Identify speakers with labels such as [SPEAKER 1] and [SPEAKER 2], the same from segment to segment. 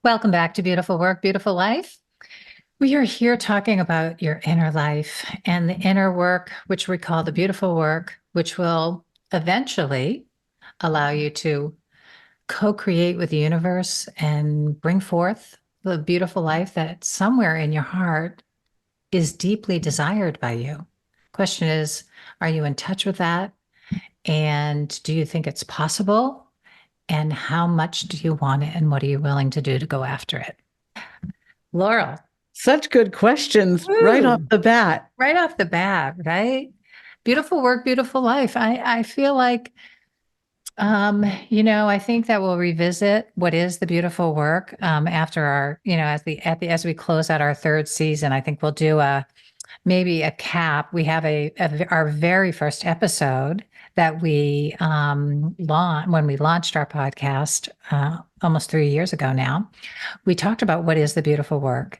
[SPEAKER 1] Welcome back to Beautiful Work, Beautiful Life. We are here talking about your inner life and the inner work, which we call the beautiful work, which will eventually allow you to co create with the universe and bring forth the beautiful life that somewhere in your heart is deeply desired by you. Question is, are you in touch with that? And do you think it's possible? And how much do you want it? And what are you willing to do to go after it? Laurel.
[SPEAKER 2] Such good questions right off
[SPEAKER 1] Woo.
[SPEAKER 2] the bat.
[SPEAKER 1] Right off the bat, right? Beautiful work, beautiful life. I feel like I think that we'll revisit what is the beautiful work after our, as we close out our third season. I think we'll do maybe a cap. We have our very first episode that we launched when we launched our podcast almost 3 years ago now. We talked about what is the beautiful work.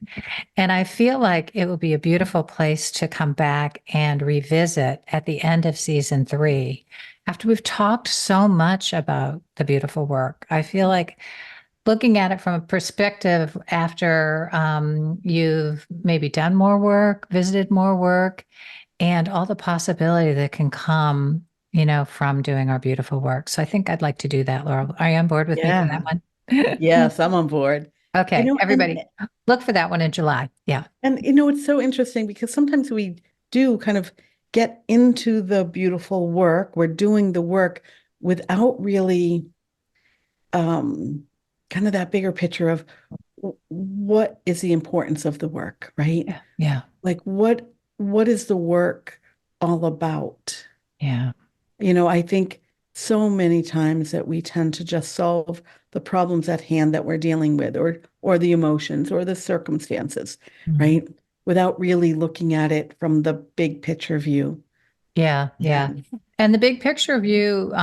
[SPEAKER 1] And I feel like it will be a beautiful place to come back and revisit at the end of season 3. After we've talked so much about the beautiful work, I feel like looking at it from a perspective after you've maybe done more work, visited more work, and all the possibility that can come, from doing our beautiful work. So I think I'd like to do that, Laurel. Are you on board with me for that
[SPEAKER 2] Yeah.
[SPEAKER 1] one?
[SPEAKER 2] Yes, I'm on board. You
[SPEAKER 1] Okay,
[SPEAKER 2] know, and
[SPEAKER 1] everybody, look for that one in July. Yeah.
[SPEAKER 2] it's so interesting because sometimes we do kind of get into the beautiful work. We're doing the work without really kind of that bigger picture of what is the importance of the work, right?
[SPEAKER 1] Yeah. Yeah.
[SPEAKER 2] Like what is the work all about?
[SPEAKER 1] Yeah.
[SPEAKER 2] I think so many times that we tend to just solve the problems at hand that we're dealing with or the emotions or the circumstances,
[SPEAKER 1] Mhm.
[SPEAKER 2] right? Without really looking at it from the big picture view.
[SPEAKER 1] Yeah,
[SPEAKER 2] Yeah.
[SPEAKER 1] yeah. And the big picture view,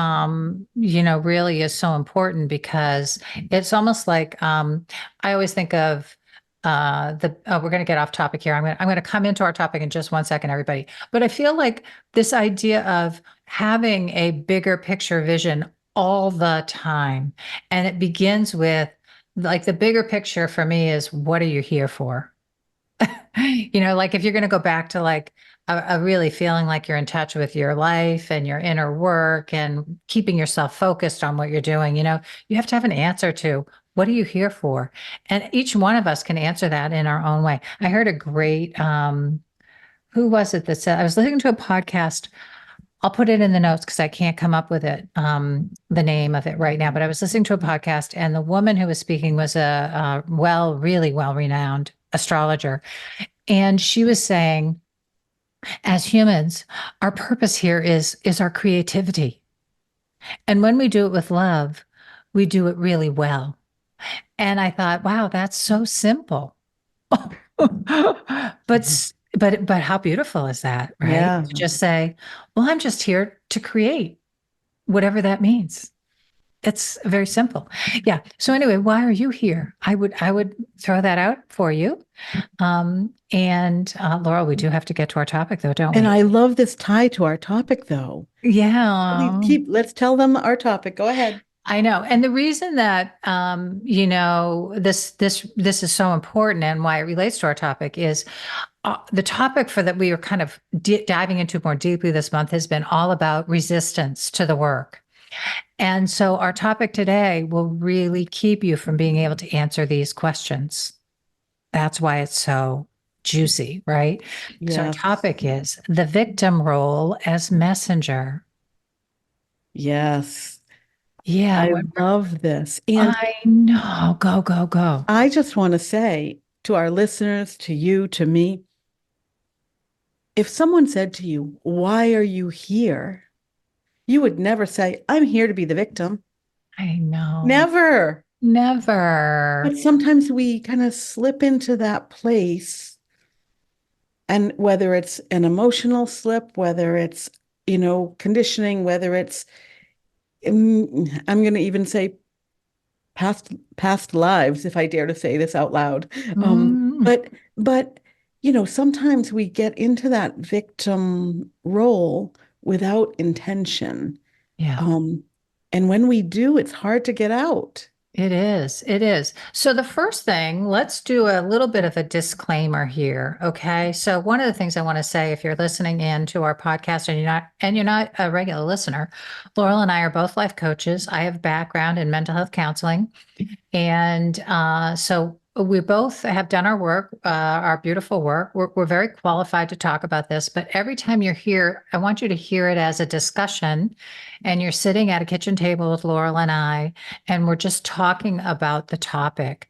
[SPEAKER 1] really is so important because it's almost like I always think of we're going to get off topic here. I'm going to come into our topic in just one second, everybody. But I feel like this idea of having a bigger picture vision all the time, and it begins with like the bigger picture for me is what are you here for? Like if you're going to go back to like a really feeling like you're in touch with your life and your inner work and keeping yourself focused on what you're doing, you have to have an answer to what are you here for? And each one of us can answer that in our own way. I heard a great, who was it that said, I was listening to a podcast. I'll put it in the notes because I can't come up with it, the name of it right now. But I was listening to a podcast, and the woman who was speaking was really well renowned astrologer. And she was saying, as humans, our purpose here is our creativity. And when we do it with love, we do it really well. And I thought, wow, that's so simple. But how beautiful is that, right?
[SPEAKER 2] Yeah.
[SPEAKER 1] To just say, well, I'm just here to create, whatever that means. It's very simple. Yeah. So anyway, why are you here? I would throw that out for you. And Laurel, we do have to get to our topic though, don't
[SPEAKER 2] And
[SPEAKER 1] we?
[SPEAKER 2] I love this tie to our topic though. Please
[SPEAKER 1] Yeah,
[SPEAKER 2] let's tell them our topic. Go ahead.
[SPEAKER 1] I know. And the reason that this is so important and why it relates to our topic is the topic for that we are kind of diving into more deeply this month has been all about resistance to the work. And so our topic today will really keep you from being able to answer these questions. That's why it's so juicy, right? So our
[SPEAKER 2] Yes.
[SPEAKER 1] topic is the victim role as messenger.
[SPEAKER 2] Yes.
[SPEAKER 1] Yeah,
[SPEAKER 2] I love this. And
[SPEAKER 1] I know. Go, go, go.
[SPEAKER 2] I just want to say to our listeners, to you, to me, if someone said to you, "Why are you here?" you would never say, "I'm here to be the victim."
[SPEAKER 1] I know.
[SPEAKER 2] Never. But
[SPEAKER 1] Never.
[SPEAKER 2] sometimes we kind of slip into that place. And whether it's an emotional slip, whether it's, conditioning, whether it's, I'm going to even say past lives, if I dare to say this out loud.
[SPEAKER 1] Mm,
[SPEAKER 2] But sometimes we get into that victim role without intention.
[SPEAKER 1] yeah.
[SPEAKER 2] Um, and when we do, it's hard to get out.
[SPEAKER 1] It is. It is. So the first thing, let's do a little bit of a disclaimer here. Okay. So one of the things I want to say, if you're listening in to our podcast and you're not a regular listener, Laurel and I are both life coaches. I have background in mental health counseling. And so we both have done our work, our beautiful work. We're very qualified to talk about this, but every time you're here, I want you to hear it as a discussion. And you're sitting at a kitchen table with Laurel and I, and we're just talking about the topic.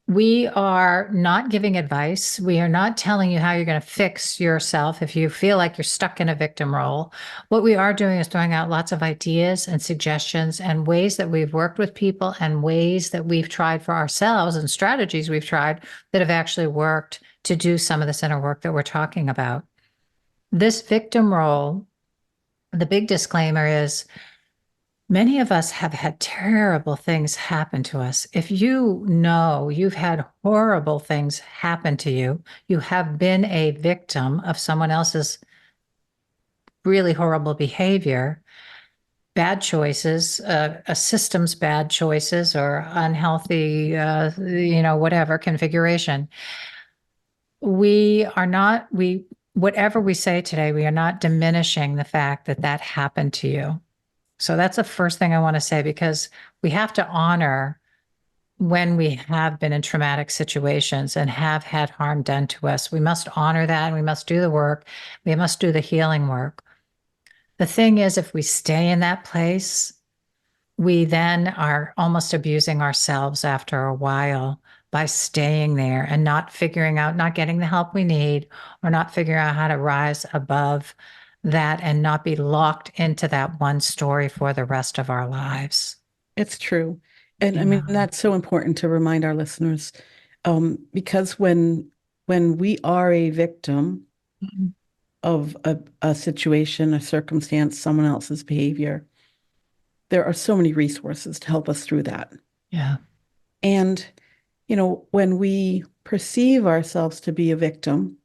[SPEAKER 1] We are not giving advice. We are not telling you how you're going to fix yourself if you feel like you're stuck in a victim role. What we are doing is throwing out lots of ideas and suggestions and ways that we've worked with people and ways that we've tried for ourselves and strategies we've tried that have actually worked to do some of this inner work that we're talking about. This victim role, the big disclaimer is many of us have had terrible things happen to us. If you know you've had horrible things happen to you, you have been a victim of someone else's really horrible behavior, bad choices, a system's bad choices, or unhealthy, whatever configuration. Whatever we say today, we are not diminishing the fact that that happened to you. So that's the first thing I want to say, because we have to honor when we have been in traumatic situations and have had harm done to us. We must honor that, and we must do the work. We must do the healing work. The thing is, if we stay in that place, we then are almost abusing ourselves after a while by staying there and not figuring out, not getting the help we need, or not figuring out how to rise above that and not be locked into that one story for the rest of our lives.
[SPEAKER 2] It's true. And I mean,
[SPEAKER 1] Yeah.
[SPEAKER 2] that's so important to remind our listeners, because when we are a victim
[SPEAKER 1] Mhm.
[SPEAKER 2] of a situation, a circumstance, someone else's behavior, there are so many resources to help us through that.
[SPEAKER 1] Yeah.
[SPEAKER 2] And, when we perceive ourselves to be a victim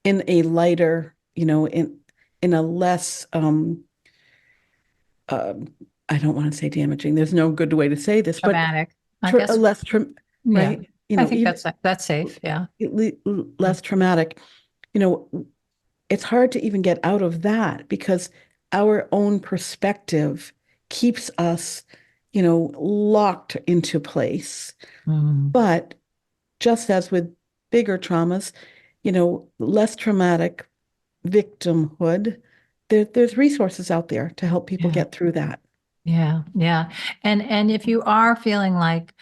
[SPEAKER 2] in a lighter, in a less, um, I don't want to say damaging. There's no good way to say this, but
[SPEAKER 1] Traumatic, I
[SPEAKER 2] a
[SPEAKER 1] guess.
[SPEAKER 2] less,
[SPEAKER 1] Yeah.
[SPEAKER 2] right?
[SPEAKER 1] I think
[SPEAKER 2] Even
[SPEAKER 1] that's safe. Yeah.
[SPEAKER 2] less traumatic. You know, it's hard to even get out of that because our own perspective keeps us, locked into place.
[SPEAKER 1] Mm.
[SPEAKER 2] But just as with bigger traumas, less traumatic victimhood, there's resources out there to help people
[SPEAKER 1] Yeah.
[SPEAKER 2] get through that.
[SPEAKER 1] Yeah. Yeah. And if you are feeling like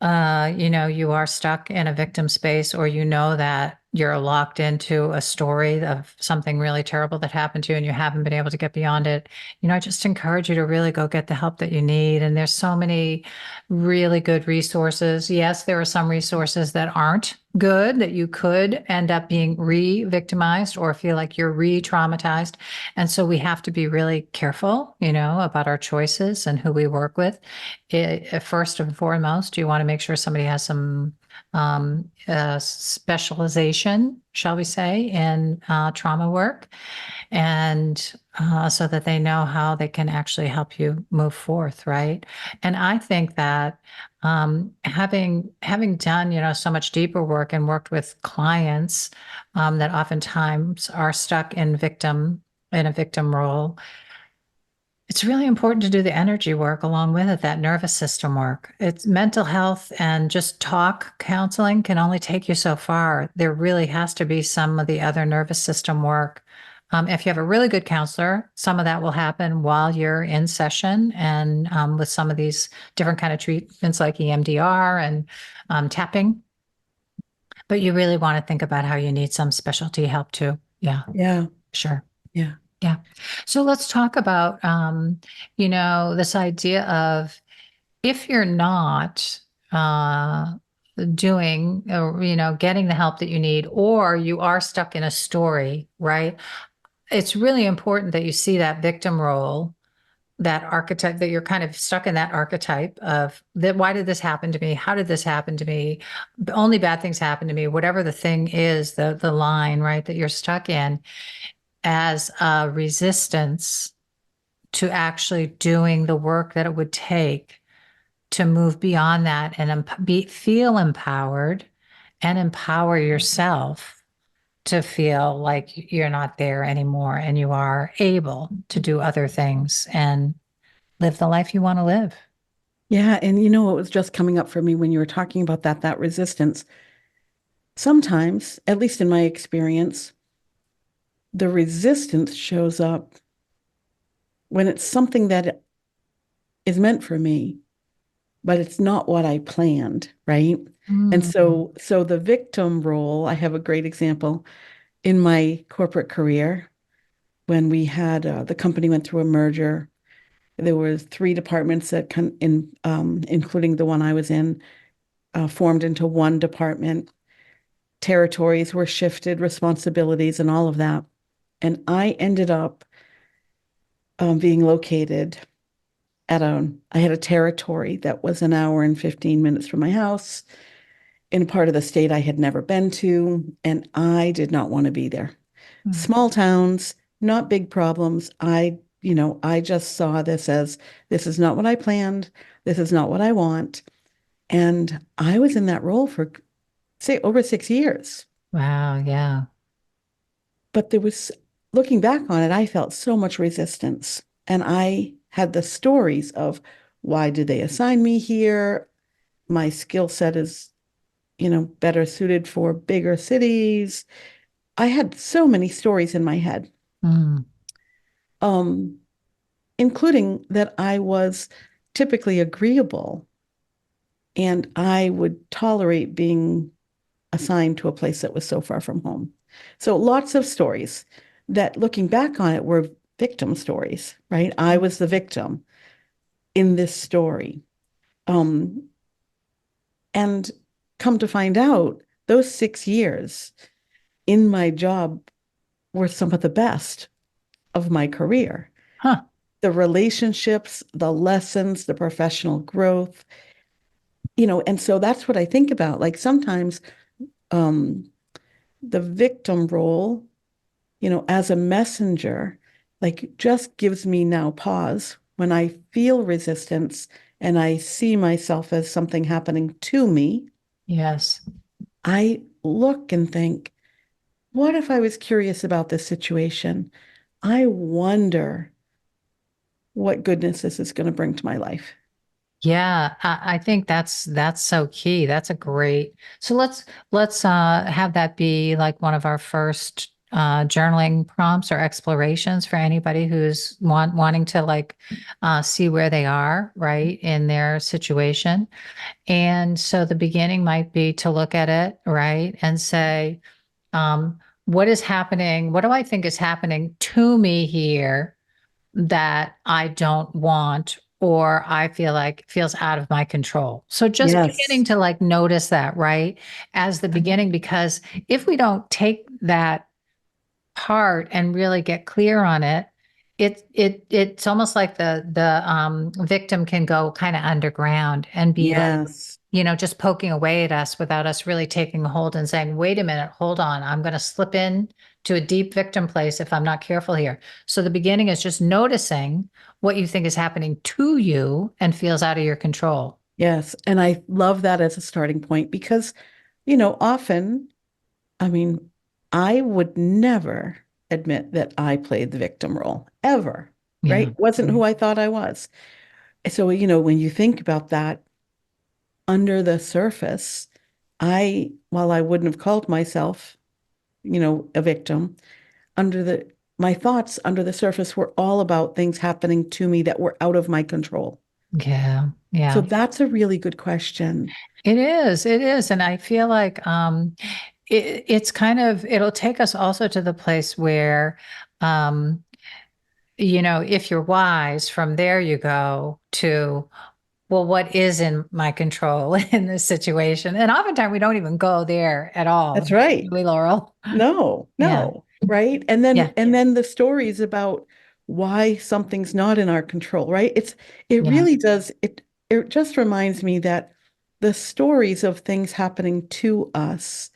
[SPEAKER 1] you are stuck in a victim space, or you know that you're locked into a story of something really terrible that happened to you and you haven't been able to get beyond it, I just encourage you to really go get the help that you need. And there's so many really good resources. Yes, there are some resources that aren't good, that you could end up being re-victimized or feel like you're re-traumatized. And so we have to be really careful, about our choices and who we work with. First and foremost, you want to make sure somebody has some specialization, shall we say, in trauma work, and so that they know how they can actually help you move forth, right? And I think that having done, so much deeper work and worked with clients that oftentimes are stuck in a victim role, it's really important to do the energy work along with it, that nervous system work. It's mental health, and just talk counseling can only take you so far. There really has to be some of the other nervous system work. If you have a really good counselor, some of that will happen while you're in session, and with some of these different kind of treatments like EMDR and tapping. But you really want to think about how you need some specialty help too. Yeah,
[SPEAKER 2] Yeah,
[SPEAKER 1] sure.
[SPEAKER 2] yeah.
[SPEAKER 1] Yeah. So let's talk about, this idea of, if you're not doing, or, getting the help that you need, or you are stuck in a story, right? It's really important that you see that victim role, that archetype, that you're kind of stuck in that archetype of that. Why did this happen to me? How did this happen to me? Only bad things happen to me. Whatever the thing is, the line, right, that you're stuck in, as a resistance to actually doing the work that it would take to move beyond that and feel empowered and empower yourself to feel like you're not there anymore and you are able to do other things and live the life you want to live.
[SPEAKER 2] Yeah. And you know what was just coming up for me when you were talking about that resistance? Sometimes, at least in my experience, the resistance shows up when it's something that is meant for me, but it's not what I planned, right? And
[SPEAKER 1] Mm.
[SPEAKER 2] so the victim role, I have a great example in my corporate career when we had the company went through a merger. There were three departments that including the one I was in, formed into one department. Territories were shifted, responsibilities, and all of that. And I ended up being located I had a territory that was an hour and 15 minutes from my house in a part of the state I had never been to, and I did not want to be there.
[SPEAKER 1] Mm.
[SPEAKER 2] Small towns, not big problems. I just saw this as this is not what I planned. This is not what I want. And I was in that role for, say, over 6 years.
[SPEAKER 1] Wow. Yeah.
[SPEAKER 2] But looking back on it, I felt so much resistance. And I had the stories of why did they assign me here? My skill set is, better suited for bigger cities. I had so many stories in my head,
[SPEAKER 1] Mm.
[SPEAKER 2] um, including that I was typically agreeable and I would tolerate being assigned to a place that was so far from home. So lots of stories that looking back on it were victim stories, right? I was the victim in this story. Um, and come to find out, those 6 years in my job were some of the best of my career.
[SPEAKER 1] Huh.
[SPEAKER 2] The relationships, the lessons, the professional growth, and so that's what I think about. Like sometimes um, the victim role, as a messenger, like just gives me now pause when I feel resistance and I see myself as something happening to me.
[SPEAKER 1] Yes.
[SPEAKER 2] I look and think, what if I was curious about this situation? I wonder what goodness this is going to bring to my life.
[SPEAKER 1] Yeah, I think that's so key. That's a great. So let's have that be like one of our first journaling prompts or explorations for anybody who's wanting to like see where they are, right, in their situation. And so the beginning might be to look at it, right, and say, what is happening? What do I think is happening to me here that I don't want or I feel like feels out of my control. So just
[SPEAKER 2] Yes.
[SPEAKER 1] beginning to like notice that, right? As the beginning, because if we don't take that part and really get clear on it, it's almost like the victim can go kind of underground and be like,
[SPEAKER 2] Yes.
[SPEAKER 1] just poking away at us without us really taking a hold and saying, wait a minute, hold on, I'm going to slip in to a deep victim place if I'm not careful here. So the beginning is just noticing what you think is happening to you and feels out of your control.
[SPEAKER 2] Yes. And I love that as a starting point because, often, I mean, I would never admit that I played the victim role ever,
[SPEAKER 1] Yeah.
[SPEAKER 2] right? Wasn't who I thought I was. So, when you think about that under the surface, while I wouldn't have called myself, a victim, my thoughts under the surface were all about things happening to me that were out of my control.
[SPEAKER 1] Yeah.
[SPEAKER 2] So
[SPEAKER 1] Yeah.
[SPEAKER 2] that's a really good question.
[SPEAKER 1] It is. It is. And I feel like it's kind of, it'll take us also to the place where, um, if you're wise, from there you go to, well, what is in my control in this situation? And oftentimes we don't even go there at all,
[SPEAKER 2] That's right.
[SPEAKER 1] do we, Laurel?
[SPEAKER 2] No,
[SPEAKER 1] Yeah.
[SPEAKER 2] no, right? And then
[SPEAKER 1] Yeah.
[SPEAKER 2] and then the stories about why something's not in our control, right? It
[SPEAKER 1] Yeah.
[SPEAKER 2] really does it just reminds me that the stories of things happening to us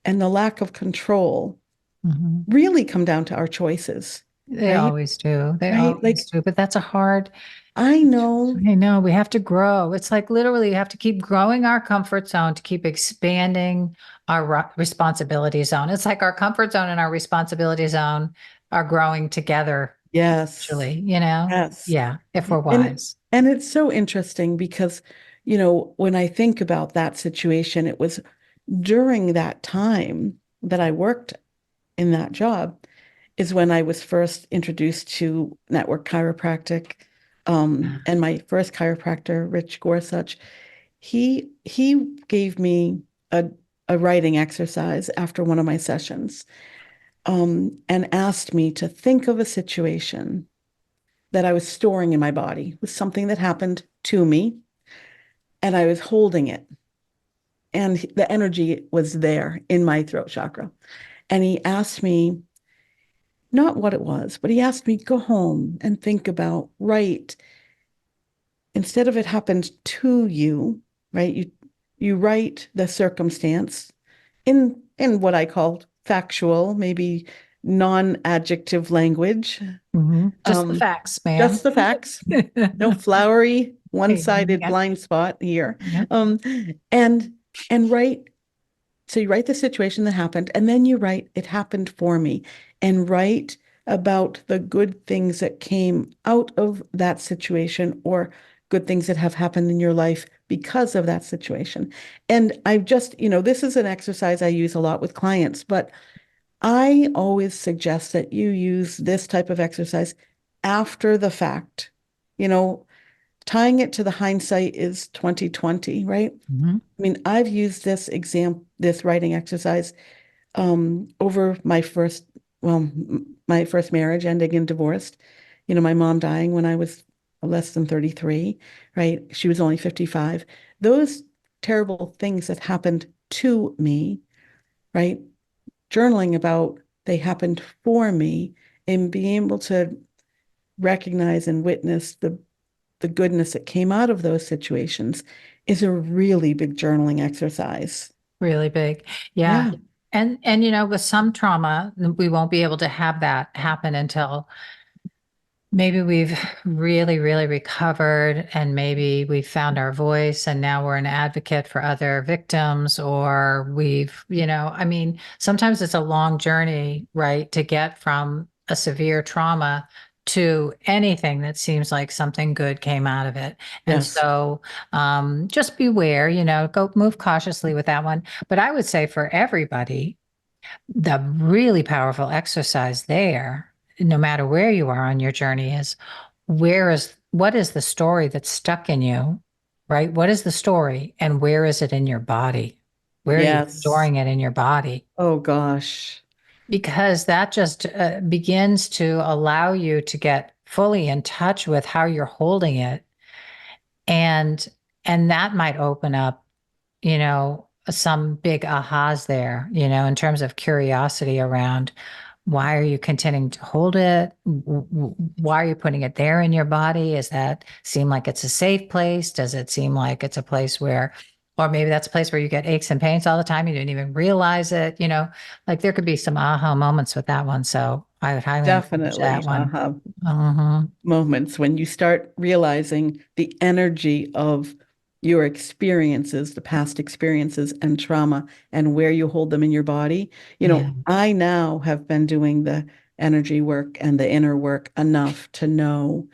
[SPEAKER 2] and the lack of control
[SPEAKER 1] Hmm.
[SPEAKER 2] really come down to our choices.
[SPEAKER 1] They
[SPEAKER 2] right?
[SPEAKER 1] always do. They
[SPEAKER 2] Right?
[SPEAKER 1] always
[SPEAKER 2] Like,
[SPEAKER 1] do. But that's a hard,
[SPEAKER 2] I know,
[SPEAKER 1] I know we have to grow. It's like literally you have to keep growing our comfort zone to keep expanding our responsibility zone. It's like our comfort zone and our responsibility zone are growing together,
[SPEAKER 2] yes,
[SPEAKER 1] actually, you know?
[SPEAKER 2] yes.
[SPEAKER 1] Yeah, if we're
[SPEAKER 2] And
[SPEAKER 1] wise.
[SPEAKER 2] and it's so interesting because, when I think about that situation, it was during that time that I worked in that job is when I was first introduced to network chiropractic. And my first chiropractor, Rich Gorsuch, he gave me a a writing exercise after one of my sessions, and asked me to think of a situation that I was storing in my body. It was something that happened to me, and I was holding it, and the energy was there in my throat chakra. And he asked me not what it was, but he asked me go home and think about, write, instead of it happened to you, right? You write the circumstance in what I call factual, maybe non-adjective language.
[SPEAKER 1] Just the
[SPEAKER 2] Um,
[SPEAKER 1] facts, ma'am.
[SPEAKER 2] just the facts. No flowery, one-sided
[SPEAKER 1] Yep.
[SPEAKER 2] blind spot here.
[SPEAKER 1] Yep.
[SPEAKER 2] Um, and and write. So you write the situation that happened, and then you write, it happened for me, and write about the good things that came out of that situation or good things that have happened in your life because of that situation. And I've just, this is an exercise I use a lot with clients, but I always suggest that you use this type of exercise after the fact. You know, tying it to the hindsight is 2020, right?
[SPEAKER 1] Mhm.
[SPEAKER 2] I mean, I've used this writing exercise over my first marriage ending in divorce. My mom dying when I was less than 33, right? She was only 55. Those terrible things that happened to me, right? Journaling about they happened for me and being able to recognize and witness the goodness that came out of those situations is a really big journaling exercise.
[SPEAKER 1] Really big. Yeah.
[SPEAKER 2] Yeah.
[SPEAKER 1] And with some trauma, we won't be able to have that happen until maybe we've really, really recovered and maybe we've found our voice and now we're an advocate for other victims, or I mean, sometimes it's a long journey, right, to get from a severe trauma to anything that seems like something good came out of it. And
[SPEAKER 2] Yes.
[SPEAKER 1] so just beware, go move cautiously with that one. But I would say for everybody, the really powerful exercise there, no matter where you are on your journey, is what is the story that's stuck in you, right? What is the story and where is it in your body? Where are you
[SPEAKER 2] Yes.
[SPEAKER 1] storing it in your body?
[SPEAKER 2] Oh gosh.
[SPEAKER 1] Because that just begins to allow you to get fully in touch with how you're holding it. And that might open up some big ahas there, in terms of curiosity around why are you continuing to hold it? Why are you putting it there in your body? Does that seem like it's a safe place? Does it seem like it's a place where, or maybe that's a place where you get aches and pains all the time. You didn't even realize it, like there could be some aha moments with that one. So I would highly encourage that
[SPEAKER 2] Definitely
[SPEAKER 1] one.
[SPEAKER 2] aha moments when you start realizing the energy of your experiences, the past experiences and trauma, and where you hold them in your body.
[SPEAKER 1] Yeah.
[SPEAKER 2] I now have been doing the energy work and the inner work enough to know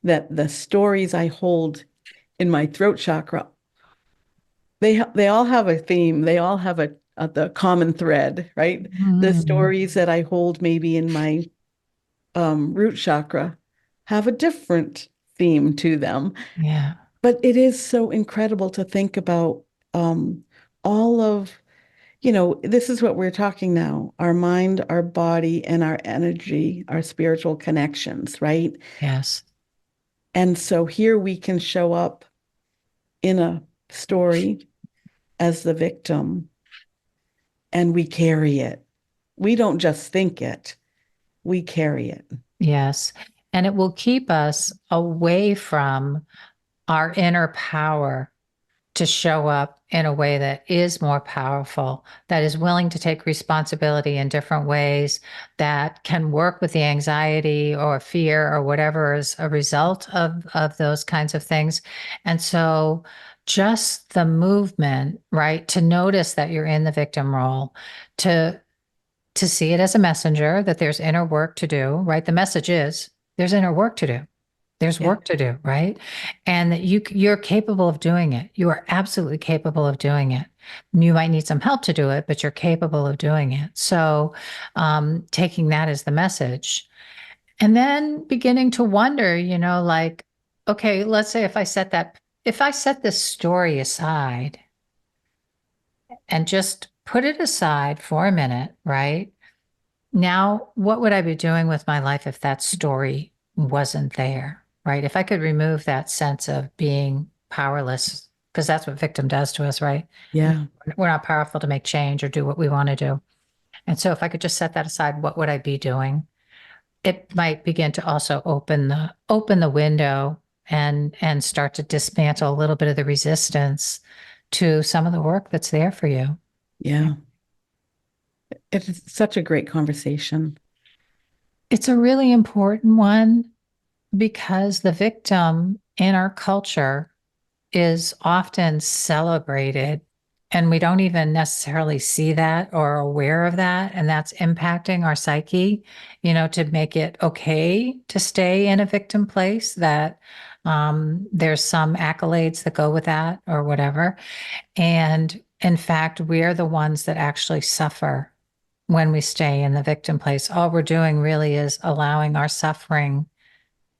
[SPEAKER 2] that the stories I hold in my throat chakra, they all have a theme. They all have the common thread, right? The
[SPEAKER 1] Mhm.
[SPEAKER 2] stories that I hold maybe in my root chakra have a different theme to them.
[SPEAKER 1] Yeah.
[SPEAKER 2] But it is so incredible to think about um, all of, this is what we're talking now, our mind, our body, and our energy, our spiritual connections, right?
[SPEAKER 1] Yes.
[SPEAKER 2] And so here we can show up in a story as the victim and we carry it. We don't just think it, we carry it.
[SPEAKER 1] Yes. And it will keep us away from our inner power, to show up in a way that is more powerful, that is willing to take responsibility in different ways, that can work with the anxiety or fear or whatever is a result of those kinds of things. And so just the movement, right, to notice that you're in the victim role, to see it as a messenger, that there's inner work to do, right? The message is there's inner work to do. There's
[SPEAKER 2] Yeah.
[SPEAKER 1] work to do, right? And that you're capable of doing it. You are absolutely capable of doing it. You might need some help to do it, but you're capable of doing it. So, taking that as the message, and then beginning to wonder, like, okay, let's say if I set this story aside and just put it aside for a minute, right? Now, what would I be doing with my life if that story wasn't there, right? If I could remove that sense of being powerless, because that's what victim does to us, right?
[SPEAKER 2] Yeah.
[SPEAKER 1] We're not powerful to make change or do what we want to do. And so if I could just set that aside, what would I be doing? It might begin to also open the window and start to dismantle a little bit of the resistance to some of the work that's there for you.
[SPEAKER 2] Yeah. It's such a great conversation.
[SPEAKER 1] It's a really important one because the victim in our culture is often celebrated, and we don't even necessarily see that or aware of that. And that's impacting our psyche, to make it okay to stay in a victim place, that there's some accolades that go with that or whatever. And in fact, we're the ones that actually suffer when we stay in the victim place. All we're doing really is allowing our suffering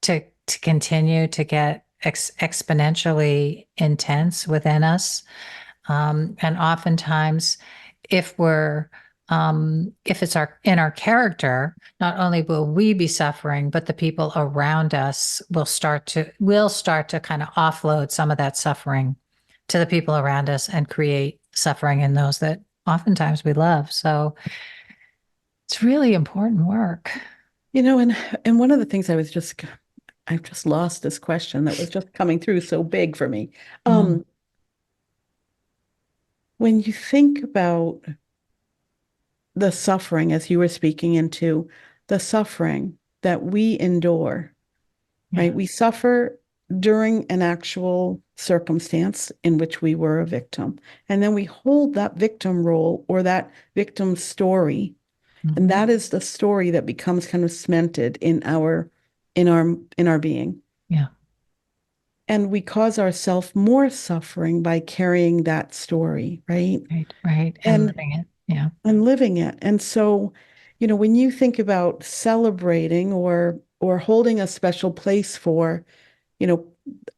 [SPEAKER 1] to continue to get exponentially intense within us. And oftentimes, if we're if it's in our character, not only will we be suffering, but the people around us will start to kind of offload some of that suffering to the people around us and create suffering in those that oftentimes we love. So it's really important work.
[SPEAKER 2] And one of the things I've just lost this question that was just coming through so big for me.
[SPEAKER 1] Mm,
[SPEAKER 2] Um, when you think about the suffering, as you were speaking into the suffering that we endure,
[SPEAKER 1] yeah.
[SPEAKER 2] right? We suffer during an actual circumstance in which we were a victim. And then we hold that victim role or that victim story. And
[SPEAKER 1] Mhm.
[SPEAKER 2] that is the story that becomes kind of cemented in our being.
[SPEAKER 1] Yeah.
[SPEAKER 2] And we cause ourselves more suffering by carrying that story, right?
[SPEAKER 1] Right. Right. And
[SPEAKER 2] And
[SPEAKER 1] living it. Yeah.
[SPEAKER 2] and living it. And so, when you think about celebrating or holding a special place for, you know,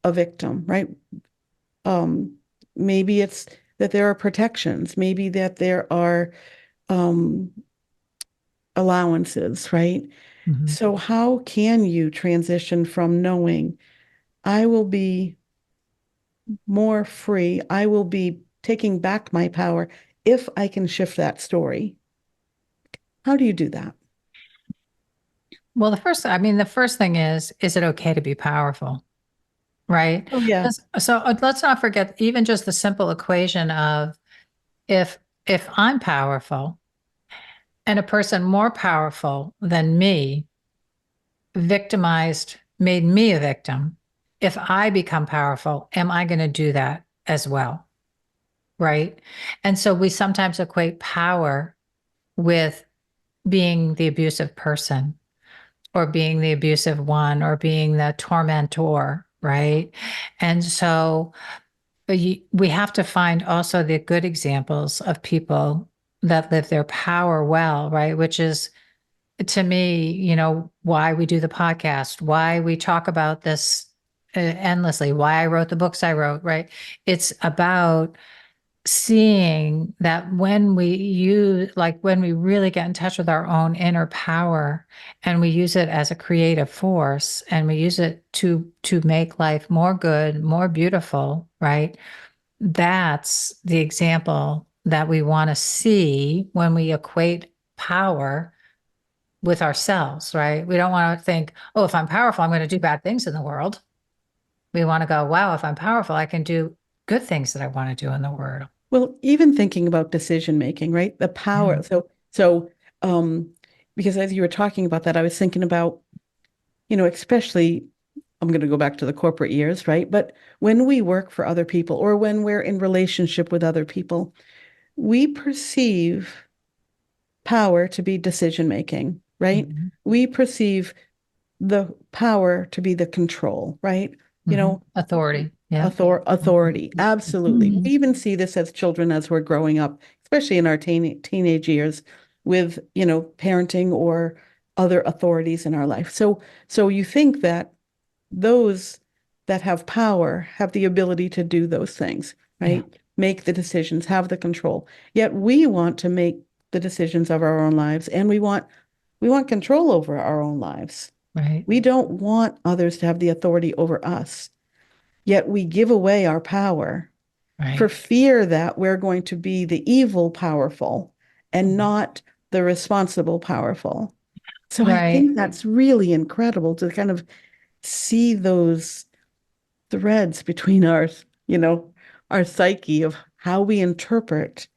[SPEAKER 2] a victim, right? Um, maybe it's that there are protections, maybe that there are um allowances, right?
[SPEAKER 1] Mhm.
[SPEAKER 2] So how can you transition from knowing I will be more free, I will be taking back my power if I can shift that story? How do you do that?
[SPEAKER 1] Well, the first thing is it okay to be powerful? Right.
[SPEAKER 2] Oh, yeah.
[SPEAKER 1] So let's not forget even just the simple equation of if I'm powerful and a person more powerful than me made me a victim. If I become powerful, am I going to do that as well? Right. And so we sometimes equate power with being the abusive person or being the abusive one or being the tormentor. Right. And so we have to find also the good examples of people that live their power well, right? Which is to me, why we do the podcast, why we talk about this endlessly, why I wrote the books I wrote, right? It's about seeing that when we really get in touch with our own inner power and we use it as a creative force and we use it to make life more good, more beautiful, right? That's the example that we want to see when we equate power with ourselves, right? We don't want to think, oh, if I'm powerful, I'm going to do bad things in the world. We want to go, wow, if I'm powerful, I can do good things that I want to do in the world.
[SPEAKER 2] Well, even thinking about decision making, right? The
[SPEAKER 1] Yeah.
[SPEAKER 2] power. So, um, because as you were talking about that, I was thinking about, especially I'm going to go back to the corporate years, right? But when we work for other people or when we're in relationship with other people, we perceive power to be decision making, right?
[SPEAKER 1] Mhm.
[SPEAKER 2] We perceive the power to be the control, right? You
[SPEAKER 1] Mhm.
[SPEAKER 2] know,
[SPEAKER 1] Authority. Yeah.
[SPEAKER 2] authority. Absolutely. We
[SPEAKER 1] Mhm.
[SPEAKER 2] even see this as children as we're growing up, especially in our teenage years with, parenting or other authorities in our life. So you think that those that have power have the ability to do those things,
[SPEAKER 1] Yeah.
[SPEAKER 2] right? Make the decisions, have the control. Yet we want to make the decisions of our own lives, and we want control over our own lives.
[SPEAKER 1] Right.
[SPEAKER 2] We don't want others to have the authority over us. Yet we give away our power for
[SPEAKER 1] Right.
[SPEAKER 2] fear that we're going to be the evil powerful and not the responsible powerful. So I
[SPEAKER 1] Right.
[SPEAKER 2] think that's really incredible to kind of see those threads between our psyche of how we interpret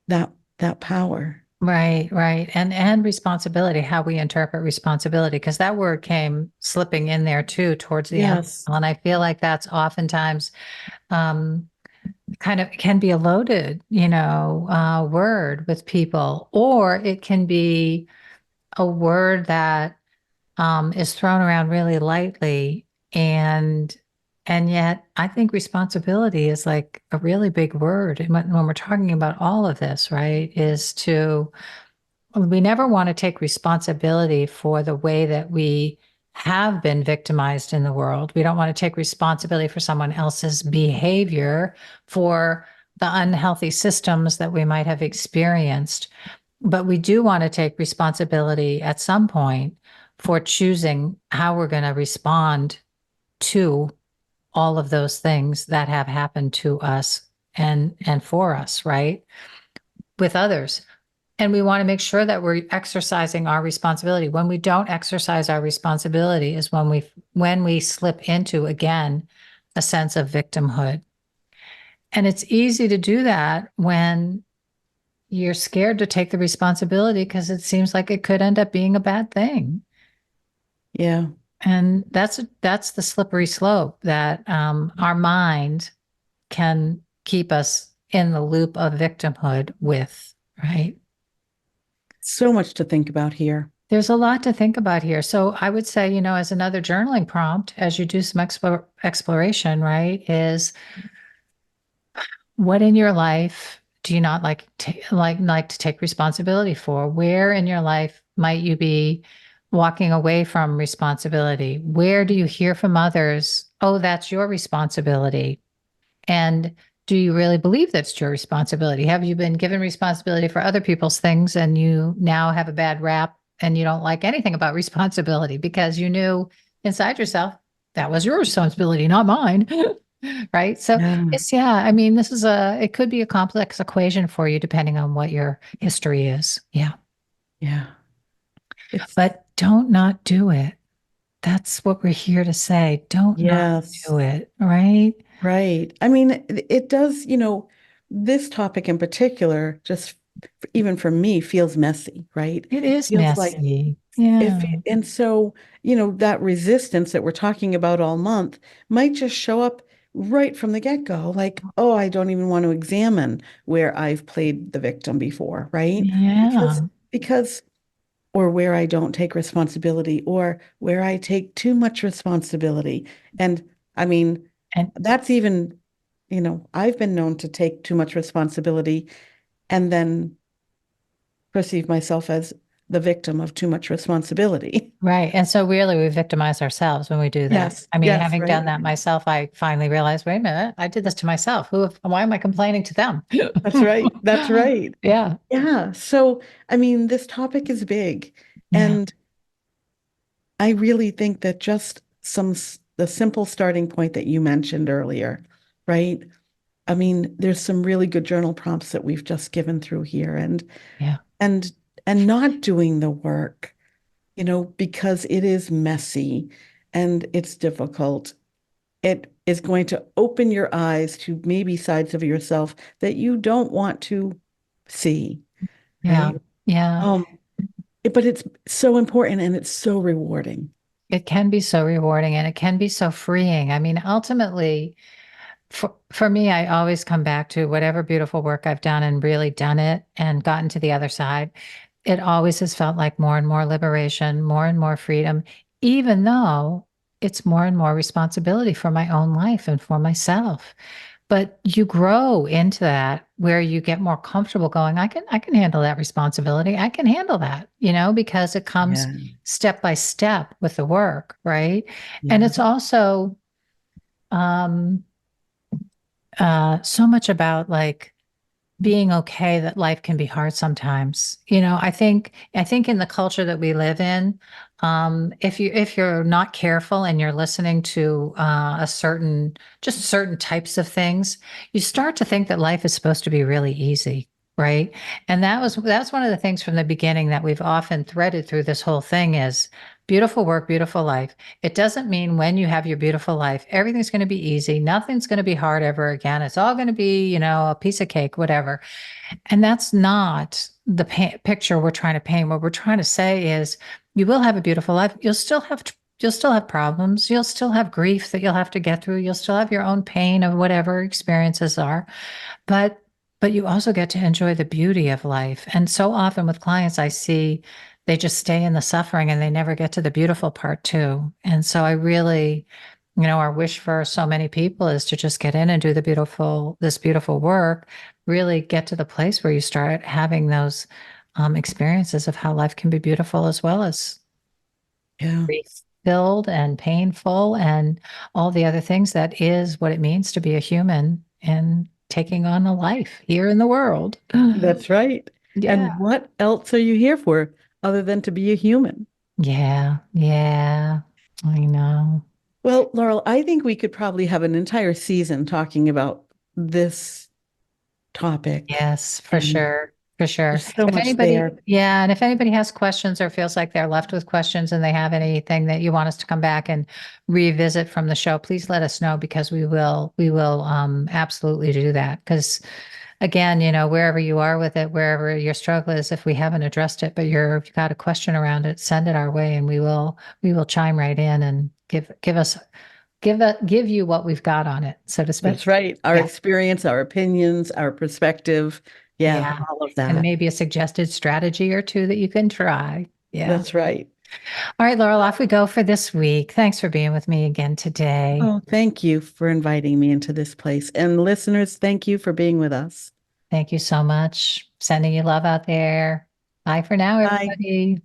[SPEAKER 2] that power.
[SPEAKER 1] Right, right. And responsibility, how we interpret responsibility, because that word came slipping in there too towards the end.
[SPEAKER 2] Yes.
[SPEAKER 1] And I feel like that's oftentimes um kind of can be a loaded, word with people, or it can be a word that is thrown around really lightly. And yet I think responsibility is like a really big word. And when we're talking about all of this, right, is to we never want to take responsibility for the way that we have been victimized in the world. We don't want to take responsibility for someone else's behavior, for the unhealthy systems that we might have experienced. But we do want to take responsibility at some point for choosing how we're going to respond to all of those things that have happened to us and for us, right? With others. And we want to make sure that we're exercising our responsibility. When we don't exercise our responsibility is when we slip into again a sense of victimhood. And it's easy to do that when you're scared to take the responsibility because it seems like it could end up being a bad thing.
[SPEAKER 2] Yeah.
[SPEAKER 1] And that's the slippery slope that our mind can keep us in the loop of victimhood with, right?
[SPEAKER 2] So much to think about here.
[SPEAKER 1] There's a lot to think about here. So I would say, as another journaling prompt, as you do some exploration, right, is what in your life do you not like to take responsibility for? Where in your life might you be walking away from responsibility? Where do you hear from others, oh, that's your responsibility? And do you really believe that's your responsibility? Have you been given responsibility for other people's things and you now have a bad rap and you don't like anything about responsibility because you knew inside yourself that was your responsibility, not mine? Right. So
[SPEAKER 2] Yeah.
[SPEAKER 1] yeah, I mean, it could be a complex equation for you depending on what your history is. Yeah.
[SPEAKER 2] Yeah. It's
[SPEAKER 1] But don't not do it. That's what we're here to say. Don't not
[SPEAKER 2] yes.
[SPEAKER 1] do it. Right.
[SPEAKER 2] Right. I mean, it does, this topic in particular, just even for me, feels messy, right?
[SPEAKER 1] It is
[SPEAKER 2] Feels like
[SPEAKER 1] messy.
[SPEAKER 2] if,
[SPEAKER 1] Yeah.
[SPEAKER 2] and so, that resistance that we're talking about all month might just show up right from the get-go, like, oh, I don't even want to examine where I've played the victim before, right? Because,
[SPEAKER 1] Yeah.
[SPEAKER 2] because, or where I don't take responsibility, or where I take too much responsibility. And I mean,
[SPEAKER 1] And
[SPEAKER 2] that's even, I've been known to take too much responsibility and then perceive myself as the victim of too much responsibility.
[SPEAKER 1] right. And so really we victimize ourselves when we do that.
[SPEAKER 2] Yes,
[SPEAKER 1] I mean,
[SPEAKER 2] yes,
[SPEAKER 1] having done
[SPEAKER 2] right.
[SPEAKER 1] that myself, I finally realized, wait a minute, I did this to myself. Why am I complaining to them?
[SPEAKER 2] That's right. That's right.
[SPEAKER 1] Yeah.
[SPEAKER 2] Yeah. So, I mean, this topic is big.
[SPEAKER 1] Yeah.
[SPEAKER 2] And I really think that just the simple starting point that you mentioned earlier, right? I mean, there's some really good journal prompts that we've just given through here
[SPEAKER 1] Yeah.
[SPEAKER 2] and and not doing the work, because it is messy and it's difficult. It is going to open your eyes to maybe sides of yourself that you don't want to see,
[SPEAKER 1] Yeah.
[SPEAKER 2] right?
[SPEAKER 1] Yeah.
[SPEAKER 2] Um, but it's so important and it's so rewarding.
[SPEAKER 1] It can be so rewarding and it can be so freeing. I mean, ultimately, for me, I always come back to whatever beautiful work I've done and really done it and gotten to the other side. It always has felt like more and more liberation, more and more freedom, even though it's more and more responsibility for my own life and for myself. But you grow into that where you get more comfortable going, I can handle that responsibility. I can handle that, because it comes
[SPEAKER 2] Yeah,
[SPEAKER 1] step by step with the work, right? And
[SPEAKER 2] yeah,
[SPEAKER 1] it's also um so much about like being okay that life can be hard sometimes. I think in the culture that we live in, if you're not careful and you're listening to just certain types of things, you start to think that life is supposed to be really easy, right? And that's one of the things from the beginning that we've often threaded through this whole thing is beautiful work, beautiful life. It doesn't mean when you have your beautiful life, everything's going to be easy. Nothing's going to be hard ever again. It's all going to be, a piece of cake, whatever. And that's not the picture we're trying to paint. What we're trying to say is you will have a beautiful life. You'll still have problems. You'll still have grief that you'll have to get through. You'll still have your own pain of whatever experiences are. But but you also get to enjoy the beauty of life. And so often with clients, I see they just stay in the suffering and they never get to the beautiful part too. And so I really, our wish for so many people is to just get in and do this beautiful work, really get to the place where you start having those experiences of how life can be beautiful as well as
[SPEAKER 2] yeah.
[SPEAKER 1] filled and painful and all the other things that is what it means to be a human and taking on a life here in the world.
[SPEAKER 2] That's right.
[SPEAKER 1] Yeah.
[SPEAKER 2] And what else are you here for other than to be a human?
[SPEAKER 1] Yeah. Yeah. I know.
[SPEAKER 2] Well, Laurel, I think we could probably have an entire season talking about this topic.
[SPEAKER 1] Yes, for
[SPEAKER 2] And
[SPEAKER 1] sure. For sure.
[SPEAKER 2] there's so
[SPEAKER 1] If
[SPEAKER 2] much
[SPEAKER 1] anybody,
[SPEAKER 2] there.
[SPEAKER 1] yeah, and if anybody has questions or feels like they're left with questions and they have anything that you want us to come back and revisit from the show, please let us know because we will absolutely do that. Because again, wherever you are with it, wherever your struggle is, if we haven't addressed it, but you've got a question around it, send it our way and we will chime right in and give you what we've got on it, so to speak.
[SPEAKER 2] That's right. Our
[SPEAKER 1] Yeah.
[SPEAKER 2] experience, our opinions, our perspective. Yeah,
[SPEAKER 1] Yeah.
[SPEAKER 2] all of
[SPEAKER 1] And
[SPEAKER 2] that.
[SPEAKER 1] maybe a suggested strategy or two that you can try. Yeah.
[SPEAKER 2] That's right.
[SPEAKER 1] All right, Laurel, off we go for this week. Thanks for being with me again today.
[SPEAKER 2] Oh, thank you for inviting me into this place. And listeners, thank you for being with us.
[SPEAKER 1] Thank you so much. Sending you love out there. Bye for now,
[SPEAKER 2] Bye.
[SPEAKER 1] everybody.